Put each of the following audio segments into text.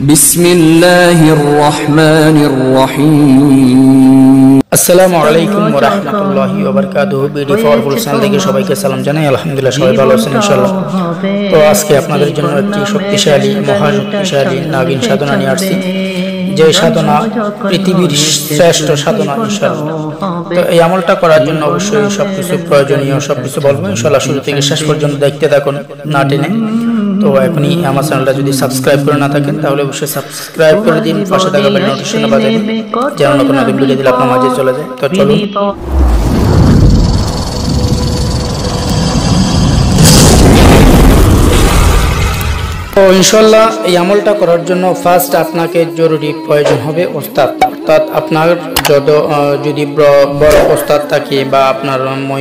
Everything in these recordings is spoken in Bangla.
বিসমিল্লাহির রহমানির রহিম। আসসালামু আলাইকুম ওয়া রাহমাতুল্লাহি ওয়া বারাকাতুহু। বিডি পাওয়ারফুল চ্যানেল থেকে সবাইকে সালাম জানাই। আলহামদুলিল্লাহ সবাই ভালো আছেন ইনশাআল্লাহ। তো আজকে আপনাদের জন্য একটি শক্তিশালী মহাশক্তিশালী নাগিন সাধনা নিয়ে আসছি, যে সাধনা পৃথিবীর শ্রেষ্ঠ সাধনা ইনশাআল্লাহ। তো এই আমলটা করার জন্য অবশ্যই সবকিছু প্রয়োজনীয় সবকিছু বলবো ইনশাআল্লাহ। শুরু থেকে শেষ পর্যন্ত দেখতে থাকুন না টেনে। তো এখনই আমার চ্যানেলটা যদি সাবস্ক্রাইব করে না থাকেন তাহলে অবশ্যই সাবস্ক্রাইব করে দিন, পাশে থাকা বেল নোটিফিকেশন বাজিয়ে দিন যেন নতুন নতুন ভিডিও দিলে আপনার মাঝে চলে যায়। তো চলুন। তো ইনশাআল্লাহ এই আমলটা করার জন্য ফার্স্ট আপনাকে জরুরি প্রয়োজন হবে ওস্তাদ। অর্থাৎ আপনার যদি বড় ওস্তাদ থাকে বা আপনার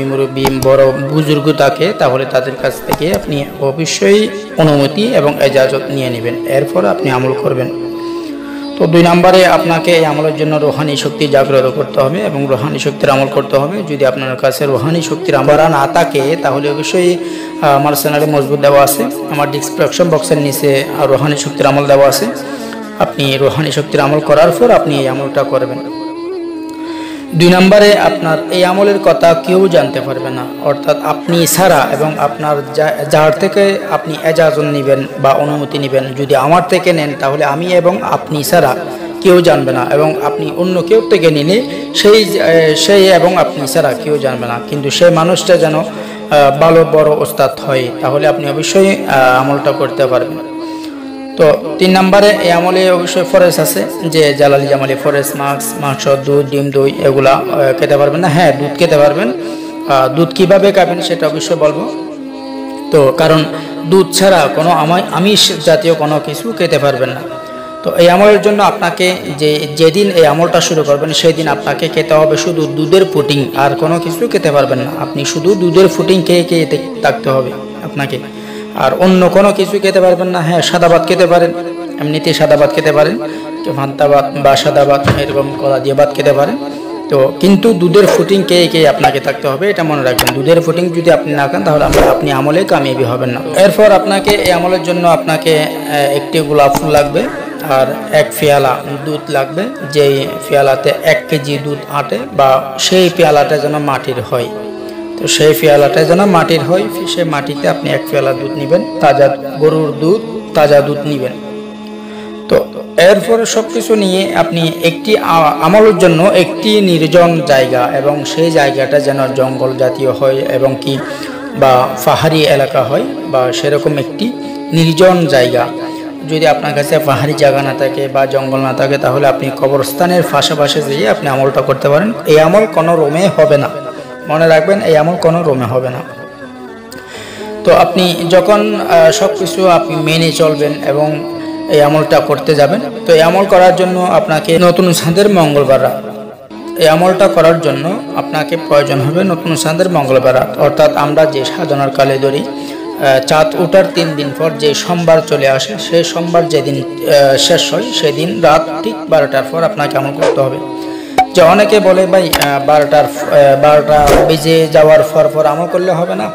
মুরব্বি বড় বুজুর্গ থাকে তাহলে তাদের কাছ থেকে আপনি অবশ্যই অনুমতি এবং ইজাজত নিয়ে নেবেন, এরপর আপনি আমল করবেন। তো 2 নম্বরে আপনাকে এই আমলের জন্য রুহানি শক্তি জাগ্রত করতে হবে এবং রুহানি শক্তির আমল করতে হবে। যদি আপনার কাছে রুহানি শক্তির আমল না থাকে তাহলে অবশ্যই আমার চ্যানেলে মজবুত দেওয়া আছে, আমার ডেসক্রিপশন বক্সের নিচে রুহানি শক্তির আমল দেওয়া আছে। আপনি রুহানি শক্তির আমল করার পর আপনি এই আমলটা করবেন। 2 নম্বরে আপনার এই আমলের কথা কেউ জানতে পারবে না, অর্থাৎ আপনি ছাড়া এবং আপনার যার থেকে আপনি ইজাজত নেবেন বা অনুমতি নেবেন, যদি আমার থেকে নেন তাহলে আমি এবং আপনি ছাড়া কেউ জানবে না, এবং আপনি অন্য কেউ থেকে নিলে সেই এবং আপনি ছাড়া কেউ জানবে না। কিন্তু সেই মানুষটা যেন ভালো বড় ওস্তাদ হয়, তাহলে আপনি অবশ্যই আমলটা করতে পারবেন। তো 3 নম্বরে এই আমলে অবশ্যই ফরেজ আছে, যে জালালি জামালি ফরেজ, মাংস, দুধ, ডিম, দই এগুলা খেতে পারবেন না। হ্যাঁ, দুধ খেতে পারবেন। দুধ কিভাবে খাবেন সেটা অবশ্যই বলবো। তো কারণ দুধ ছাড়া কোনো আমিষ জাতীয় কোনো কিছু খেতে পারবেন না। তো এই আমলের জন্য আপনাকে যেদিন এই আমলটা শুরু করবেন সেই দিন আপনাকে খেতে হবে শুধু দুধের পুডিং, আর কোনো কিছু খেতে পারবেন না। আপনি শুধু দুধের পুডিং খেয়ে থাকতে হবে আপনাকে, আর অন্য কোনো কিছু খেতে পারবেন না। হ্যাঁ, সাদা ভাত খেতে পারেন, এমনিতে সাদা ভাত খেতে পারেন, ভান্তা ভাত বা সাদা ভাত এরকম কলা দিয়ে ভাত খেতে পারেন। তো কিন্তু দুধের ফুটিং খেয়ে আপনাকে থাকতে হবে, এটা মনে রাখবেন। দুধের ফুটিং যদি আপনি না খান তাহলে আপনি আমলে কামিয়াবি হবেন না। এরপর আপনাকে এই আমলের জন্য আপনাকে একটি গোলাপ ফুল লাগবে আর 1 পেয়ালা দুধ লাগবে। যেই পেয়ালাতে 1 কেজি দুধ আটে বা সেই পেয়ালাটা যেন মাটির হয়। তো সেই পেয়ালাটা যেন মাটির হয়, সেই মাটিতে আপনি 1 পেয়ালা দুধ নেবেন, তাজা গরুর দুধ, তাজা দুধ নেবেন। তো এরপরে সবকিছু নিয়ে আপনি একটি আমলের জন্য একটি নির্জন জায়গা, এবং সেই জায়গাটা যেন জঙ্গল জাতীয় হয় এবং কি বা পাহাড়ি এলাকা হয় বা সেরকম একটি নির্জন জায়গা। যদি আপনার কাছে পাহাড়ি জায়গা না থাকে বা জঙ্গল না থাকে তাহলে আপনি কবরস্থানের পাশাপাশি যেয়ে আপনি আমলটা করতে পারেন। এই আমল কোনো রুমে হবে না, মনে রাখবেন, এই আমল কোনো রুমে হবে না। তো আপনি যখন সব কিছু আপনি মেনে চলবেন এবং এই আমলটা করতে যাবেন, তো এই আমল করার জন্য আপনাকে নতুন চাঁদের মঙ্গলবার রাত, এই আমলটা করার জন্য আপনাকে প্রয়োজন হবে নতুন চাঁদের মঙ্গলবার রাত। অর্থাৎ আমরা যে সাধনার কালে ধরি চাঁদ ওঠার 3 দিন পর যে সোমবার চলে আসে, সেই সোমবার যেদিন শেষ হয় সেদিন রাত ঠিক 12টার পর আপনাকে আমল করতে হবে। যে অনেকে বলে ভাই 12টা বেজে যাওয়ার পর আমল করলে হবে না,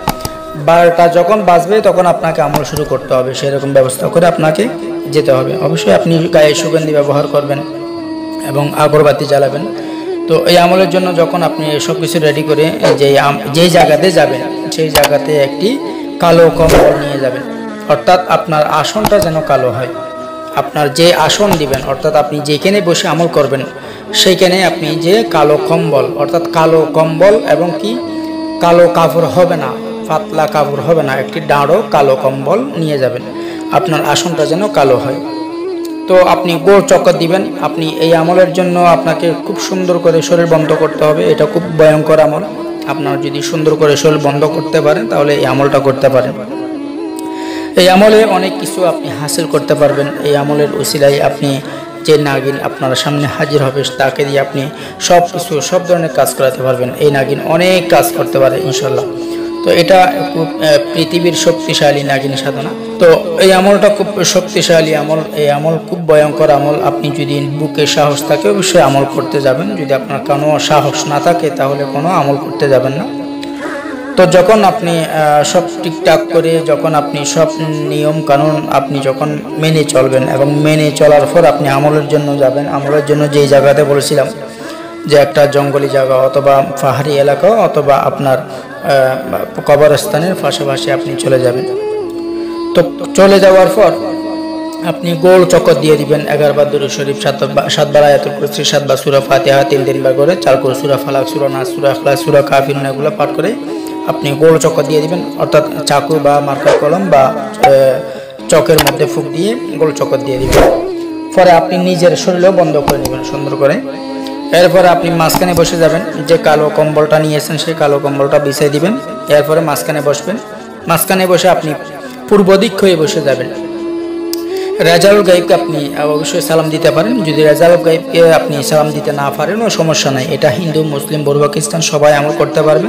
12টা যখন বাজবে তখন আপনাকে আমল শুরু করতে হবে, সেরকম ব্যবস্থা করে আপনাকে যেতে হবে। অবশ্যই আপনি গায়ে সুগন্ধি ব্যবহার করবেন এবং আগরবাতি জ্বালাবেন। তো এই আমলের জন্য যখন আপনি সব কিছু রেডি করে যেই জায়গাতে যাবেন সেই জায়গাতে একটি কালো কম্বল নিয়ে যাবেন, অর্থাৎ আপনার আসনটা যেন কালো হয়। আপনার যে আসন দিবেন, অর্থাৎ আপনি যেখানে বসে আমল করবেন সেইখানে আপনি যে কালো কম্বল, অর্থাৎ কালো কম্বল এবং কি কালো কাপড় হবে না, পাতলা কাপড় হবে না, একটি দাঁড়ো কালো কম্বল নিয়ে যাবেন। আপনার আসনটা যেন কালো হয়। তো আপনি গোল চক্কর দিবেন। আপনি এই আমলের জন্য আপনাকে খুব সুন্দর করে শরীর বন্ধ করতে হবে, এটা খুব ভয়ঙ্কর আমল। আপনার যদি সুন্দর করে শরীর বন্ধ করতে পারেন তাহলে এই আমলটা করতে পারেন। এই আমলে অনেক কিছু আপনি হাসিল করতে পারবেন। এই আমলের উসিলায় আপনি যে নাগিন আপনার সামনে হাজির হবে তাকে দিয়ে আপনি সব ধরনের কাজ করাতে পারবেন। এই নাগিন অনেক কাজ করতে পারে ইনশাল্লাহ। তো এটা খুব পৃথিবীর শক্তিশালী নাগিন সাধনা। তো এই আমলটা খুব শক্তিশালী আমল, এই আমল খুব ভয়ঙ্কর আমল। আপনি যদি বুকে সাহস থাকে অবশ্যই আমল করতে যাবেন, যদি আপনার কোনো সাহস না থাকে তাহলে কোনো আমল করতে যাবেন না। তো যখন আপনি সব ঠিকঠাক করে যখন আপনি সব নিয়ম কানুন আপনি যখন মেনে চলবেন এবং মেনে চলার পর আপনি আমলের জন্য যাবেন, আমলের জন্য যেই জায়গাতে বলেছিলাম যে একটা জঙ্গলি জায়গা অথবা পাহাড়ি এলাকা অথবা আপনার কবরস্থানের পাশাপাশি আপনি চলে যাবেন। তো চলে যাওয়ার পর আপনি গোল চক্কর দিয়ে দিবেন 11 বার দুরূদ শরীফ, 7 বার আয়াতুল কুরসি, 7 বার সূরা ফাতিহা, 3 বার করে 4 করে সূরা ফালাক, সূরা নাস, সূরা ইখলাস, সূরা কাফিরুন এগুলো পাঠ করে আপনি গোল চক্কর দিয়ে দিবেন, অর্থাৎ চাকু বা মার্কার কলম বা চকের মধ্যে ফুক দিয়ে গোল চক্কর দিয়ে দিবেন। পরে আপনি নিজের শরীরও বন্ধ করে নেবেন সুন্দর করে। এরপরে আপনি মাঝখানে বসে যাবেন, যে কালো কম্বলটা নিয়েছেন সেই কালো কম্বলটা বিছিয়ে দিবেন। এরপরে মাঝখানে বসবেন, মাঝখানে বসে আপনি পূর্ব দিক হয়ে বসে যাবেন। রেজাউল গাইবকে আপনি অবশ্যই সালাম দিতে পারেন। যদি রেজাউল গাইবকে আপনি সালাম দিতে না পারেন ও সমস্যা নাই, এটা হিন্দু মুসলিম বড় খ্রিস্টান সবাই আমল করতে পারবে।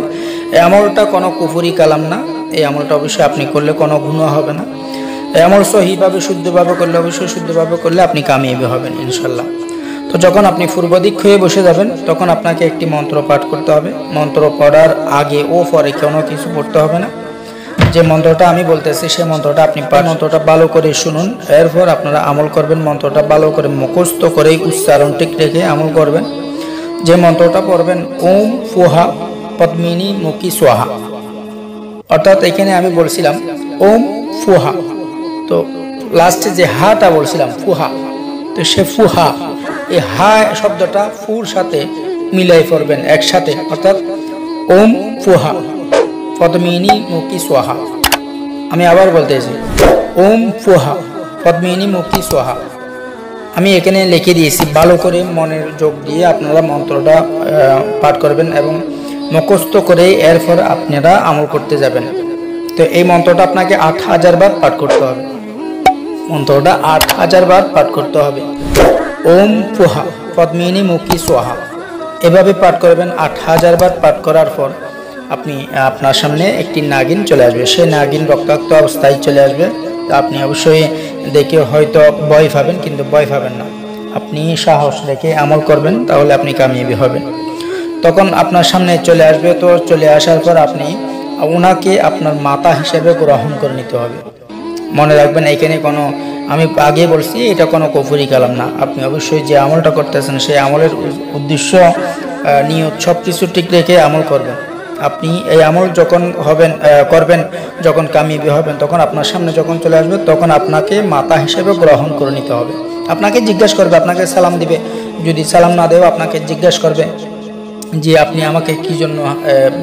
এই আমলটা কোনো কুফরি কালাম না, এই আমলটা অবশ্যই আপনি করলে কোনো গুনাহ হবে না। এই আমল সহিভাবে শুদ্ধভাবে করলে, অবশ্যই শুদ্ধভাবে করলে আপনি কামিয়াবি হবেন ইনশাল্লাহ। তো যখন আপনি পূর্ব দিক হয়ে বসে যাবেন তখন আপনাকে একটি মন্ত্র পাঠ করতে হবে। মন্ত্র পড়ার আগে ও পরে কোনো কিছু পড়তে হবে না। যে মন্ত্রটা আমি বলতেছি সেই মন্ত্রটা আপনি মন্ত্রটা ভালো করে শুনুন, এরপর আপনারা আমল করবেন। মন্ত্রটা ভালো করে মুখস্থ করে উচ্চারণ ঠিক রেখে আমল করবেন। যে মন্ত্রটা পড়বেন ওম ফুহা পদ্মিনী মুখী সোহা, অর্থাৎ এখানে আমি বলছিলাম ওম ফুহা, তো লাস্টে যে হাটা বলছিলাম ফুহা, তো সে ফুহা এই হা শব্দটা ফুর সাথে মিলাই পড়বেন একসাথে, অর্থাৎ ওম ফুহা পদ্মিনী মুখী সোহা। আমি আবার বলতেছি ওম ফুহা পদ্মিনী মুখী সোহা। আমি এখানে লিখে দিয়েছি, ভালো করে মনের যোগ দিয়ে আপনারা মন্ত্রটা পাঠ করবেন এবং মুখস্থ করে এরপর আপনারা আমল করতে যাবেন। তো এই মন্ত্রটা আপনাকে 8000 বার পাঠ করতে হবে। মন্ত্রটা 8000 বার পাঠ করতে হবে। ওম ফুহা পদ্মিনী মুখী সোহা এভাবে পাঠ করবেন। 8000 বার পাঠ করার পর আপনি আপনার সামনে একটি নাগিন চলে আসবে। সেই নাগিন রক্তাক্ত অবস্থায় চলে আসবে। আপনি অবশ্যই দেখে হয়তো ভয় পাবেন, কিন্তু ভয় পাবেন না, আপনি সাহস রেখে আমল করবেন, তাহলে আপনি কামিয়াবি হবেন। তখন আপনার সামনে চলে আসবে। তো চলে আসার পর আপনি ওনাকে আপনার মাতা হিসেবে গ্রহণ করে নিতে হবে। মনে রাখবেন এখানে কোনো, আমি আগে বলছি এটা কোনো কুফরি কালাম না। আপনি অবশ্যই যে আমলটা করতেছেন সেই আমলের উদ্দেশ্য নিয়ত সব কিছু ঠিক রেখে আমল করবেন। আপনি এই আমল যখন করবেন, যখন কামিয়াবি হবেন, তখন আপনার সামনে যখন চলে আসবে তখন আপনাকে মাতা হিসেবে গ্রহণ করে নিতে হবে। আপনাকে জিজ্ঞেস করবে, আপনাকে সালাম দিবে। যদি সালাম না দেও আপনাকে জিজ্ঞেস করবে যে আপনি আমাকে কি জন্য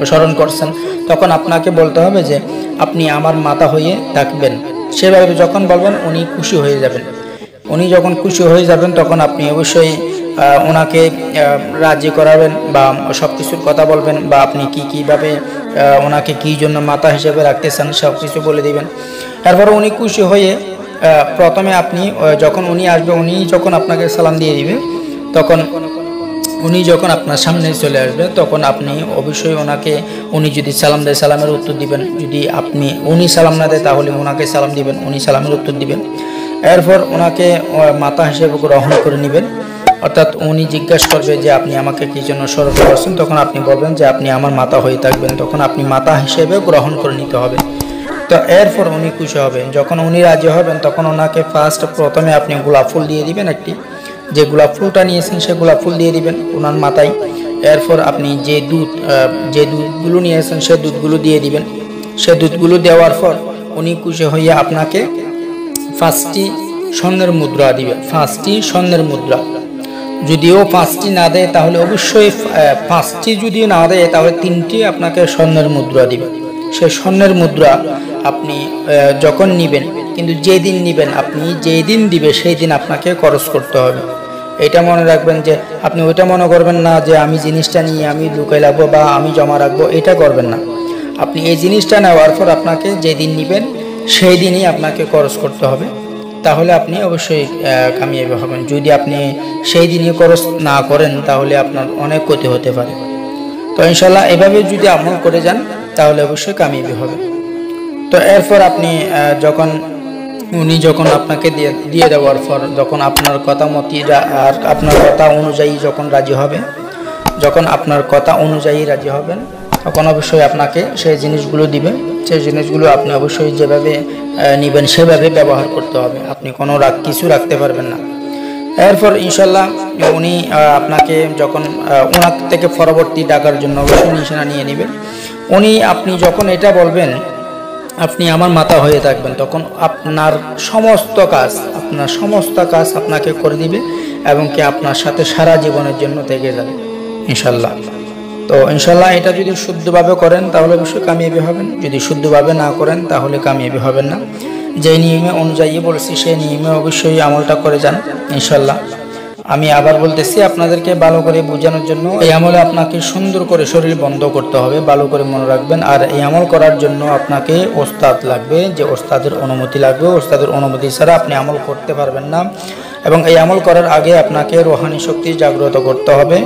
স্মরণ করছেন, তখন আপনাকে বলতে হবে যে আপনি আমার মাতা হয়ে থাকবেন। সেভাবে যখন বলবেন উনি খুশি হয়ে যাবেন। উনি যখন খুশি হয়ে যাবেন তখন আপনি অবশ্যই ওনাকে রাজি করাবেন বা সব কিছুর কথা বলবেন, বা আপনি কীভাবে ওনাকে কী জন্য মাতা হিসেবে রাখতে চান সব কিছু বলে দিবেন। এরপর উনি খুশি হয়ে প্রথমে আপনি যখন উনি আসবে, উনি যখন আপনাকে সালাম দিয়ে দিবে, তখন উনি যখন আপনার সামনে চলে আসবে তখন আপনি অবশ্যই ওনাকে, উনি যদি সালাম দেয় সালামের উত্তর দিবেন। যদি উনি সালাম না দেয় তাহলে ওনাকে সালাম দিবেন, উনি সালামের উত্তর দিবেন। এরপর ওনাকে মাতা হিসেবে গ্রহণ করে নেবেন। অর্থাৎ উনি জিজ্ঞাসা করবে যে আপনি আমাকে কি জন্য স্মরণ করছেন, তখন আপনি বলবেন যে আপনি আমার মাতা হয়ে থাকবেন। তখন আপনি মাতা হিসেবে গ্রহণ করে নিতে হবে। তো এরপর উনি খুশি হবেন। যখন উনি রাজি হবেন তখন ওনাকে প্রথমে আপনি গোলাপ ফুল দিয়ে দিবেন একটি। যে গোলাপ ফুলটা নিয়েছেন সে গোলাপ ফুল দিয়ে দিবেন ওনার মাথায়। এরপর আপনি যে দুধগুলো নিয়েছেন সে দুধগুলো দিয়ে দিবেন। সে দুধগুলো দেওয়ার পর উনি খুশি হয়ে আপনাকে 5টি স্বর্ণের মুদ্রা দিবে। 5টি স্বর্ণের মুদ্রা। যদিও 5টি না দেয় তাহলে অবশ্যই 5টি যদি না দেয় তাহলে 3টি আপনাকে স্বর্ণের মুদ্রা দিবে। সেই স্বর্ণের মুদ্রা আপনি যখন নেবেন, কিন্তু যেদিন নেবেন, আপনি যেই দিন দিবে সেই দিন আপনাকে খরচ করতে হবে। এটা মনে রাখবেন যে আপনি ওইটা মনে করবেন না যে আমি জিনিসটা নিয়ে আমি লুকাই রাখবো বা আমি জমা রাখবো, এটা করবেন না। আপনি এই জিনিসটা নেওয়ার পর আপনাকে যেদিন নেবেন সেই দিনই আপনাকে খরচ করতে হবে, তাহলে আপনি অবশ্যই কামিয়াবি হবেন। যদি আপনি সেই দিনই খরচ না করেন তাহলে আপনার অনেক ক্ষতি হতে পারে। তো ইনশাল্লাহ এভাবে যদি আমল করে যান তাহলে অবশ্যই কামিয়াবি হবে। তো এরপর আপনি উনি যখন আপনাকে দিয়ে দেওয়ার পর যখন আপনার কথা মতি আর আপনার কথা অনুযায়ী যখন রাজি হবে, যখন আপনার কথা অনুযায়ী রাজি হবেন তখন অবশ্যই আপনাকে সেই জিনিসগুলো দিবে। সেই জিনিসগুলো আপনি অবশ্যই যেভাবে নেবেন সেভাবে ব্যবহার করতে হবে, আপনি কোনো কিছু রাখতে পারবেন না। এরপর ইনশাল্লাহ উনি আপনাকে যখন ওনার থেকে পরবর্তী ডাকার জন্য অবশ্যই নিশানা নিয়ে নেবেন। আপনি যখন এটা বলবেন আপনি আমার মাথা হয়ে থাকবেন, তখন আপনার সমস্ত কাজ আপনাকে করে দিবে এবং কি আপনার সাথে সারা জীবনের জন্য থেকে যাবে ইনশাল্লাহ। তো ইনশাল্লাহ এটা যদি শুদ্ধভাবে করেন তাহলে অবশ্যই কামিয়াবি হবেন, যদি শুদ্ধভাবে না করেন তাহলে কামিয়াবি হবেন না। যে নিয়মে অনুযায়ী বলেছি সেই নিয়মে অবশ্যই আমলটা করে যান ইনশাল্লাহ। আমি আবার বলতেছি আপনাদেরকে ভালো করে বোঝানোর জন্য, এই আমলে আপনাকে সুন্দর করে শরীর বন্ধ করতে হবে, ভালো করে মনে রাখবেন। আর এই আমল করার জন্য আপনাকে ওস্তাদ লাগবে, যে ওস্তাদের অনুমতি লাগবে। ওস্তাদের অনুমতি ছাড়া আপনি আমল করতে পারবেন না। এবং এই আমল করার আগে আপনাকে রুহানি শক্তি জাগ্রত করতে হবে।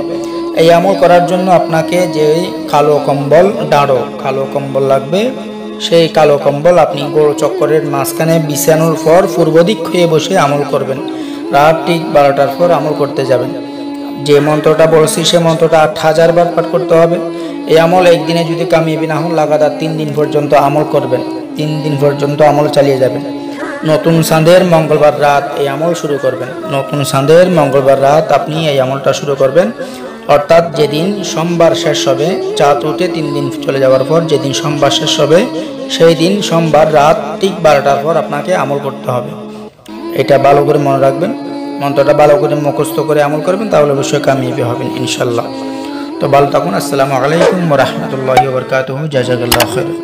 এই আমল করার জন্য আপনাকে যে কালো কম্বল লাগবে, সেই কালো কম্বল আপনি গোল চক্করের মাঝখানে বিছানোর পর পূর্ব দিক হয়ে বসে আমল করবেন। রাত ঠিক 12টার পর আমল করতে যাবেন। যে মন্ত্রটা বলছি সে মন্ত্রটা 8000 বার পাঠ করতে হবে। এই আমল একদিনে যদি কামিয়াবি না হন লাগাতার 3 দিন পর্যন্ত আমল করবেন, 3 দিন পর্যন্ত আমল চালিয়ে যাবেন। নতুন চাঁদের মঙ্গলবার রাত এই আমল শুরু করবেন। নতুন চাঁদের মঙ্গলবার রাত আপনি এই আমলটা শুরু করবেন। অর্থাৎ যেদিন সোমবার শেষ হবে, চাঁদ উঠে 3 দিন চলে যাওয়ার পর যেদিন সোমবার শেষ হবে সেই দিন সোমবার রাত ঠিক 12টার পর আপনাকে আমল করতে হবে। এটা ভালো করে মনে রাখবেন, মন্ত্রটা ভালো করে মুখস্থ করে আমল করবেন, তাহলে অবশ্যই কামিয়াবি হবেন ইনশাল্লাহ। তো ভালো থাকুন। আসসালামু আলাইকুম ওয়া রাহমাতুল্লাহি ওয়া বারাকাতুহু। জাযাকাল্লাহু খাইরান।